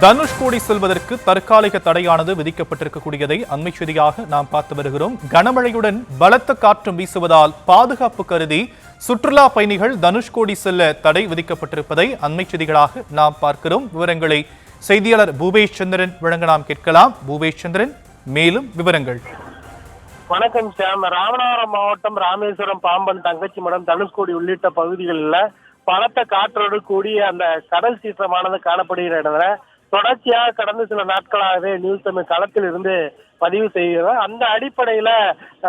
தனுஷ்கோடி செல்வதற்கு தற்காலிக தடையானது விதிக்கப்பட்டிருக்கக்கூடியதை அண்மை செய்தியாக நாம் பார்த்து வருகிறோம். கனமழையுடன் பலத்த காற்றும் வீசுவதால் பாதுகாப்பு கருதி சுற்றுலா பயணிகள் தனுஷ்கோடி செல்ல தடை விதிக்கப்பட்டிருப்பதை அண்மை செய்திகளாக நாம் பார்க்கிறோம். விவரங்களை செய்தியாளர் பூபேஷ் சந்திரன் வழங்க நாம் கேட்கலாம். பூபேஷ் சந்திரன், மேலும் விவரங்கள். வணக்கம் சாம். ராமநாதபுரம் மாவட்டம் ராமேஸ்வரம், பாம்பன், தங்கச்சி மடம், தனுஷ்கோடி உள்ளிட்ட பகுதிகளில் பலத்த காற்றோடு கூடிய அந்த கடல் சீற்றமானது காணப்படுகிற தொடர்ச்சியாக கடந்த சில நாட்களாகவே நியூஸ் தமிழ் களத்தில் இருந்து பதிவு செய்கிறோம். அந்த அடிப்படையில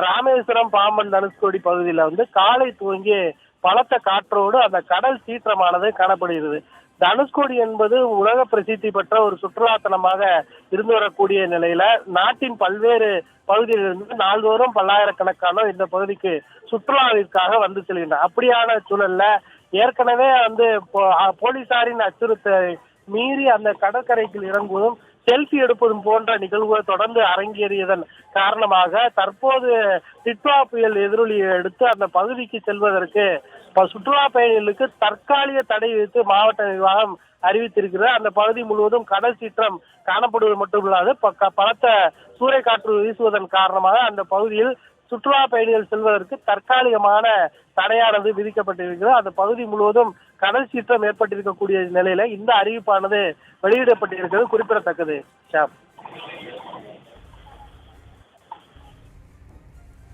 ராமேஸ்வரம், பாம்பன், தனுஷ்கோடி பகுதியில காலை துவங்கி பலத்த காற்றோடு அந்த கடல் சீற்றமானது காணப்படுகிறது. தனுஷ்கோடி என்பது உலக பிரசித்தி பெற்ற ஒரு சுற்றுலாத்தலமாக இருந்து வரக்கூடிய நிலையில நாட்டின் பல்வேறு பகுதியிலிருந்து நாள்தோறும் பல்லாயிரக்கணக்கான இந்த பகுதிக்கு சுற்றுலாவிற்காக வந்து செல்கின்றனர். அப்படியான சூழல்ல ஏற்கனவே போலீசாரின் அச்சுறுத்தலை மீறி அந்த கடற்கரைக்கு இறங்குவதும் செல்ஃபி எடுப்பதும் போன்ற நிகழ்வுகள் தொடர்ந்து அரங்கேறியதன் காரணமாக தற்போது டிட்வா புயல் எதிரொலியை எடுத்து அந்த பகுதிக்கு செல்வதற்கு சுற்றுலா பயணிகளுக்கு தற்காலிக தடை விதித்து மாவட்ட நிர்வாகம் அறிவித்திருக்கிறது. அந்த பகுதி முழுவதும் கடல் சீற்றம் காணப்படுவது மட்டுமில்லாது பலத்த சூறைக்காற்று வீசுவதன் காரணமாக அந்த பகுதியில் சுற்றுலா பயணிகள் செல்வதற்கு தற்காலிகமான தடையானது விதிக்கப்பட்டிருக்கிறது. அந்த பகுதி முழுவதும் கடல் சீற்றம் ஏற்பட்டிருக்கக்கூடிய நிலையில இந்த அறிவிப்பானது வெளியிடப்பட்டிருக்கிறது குறிப்பிடத்தக்கது.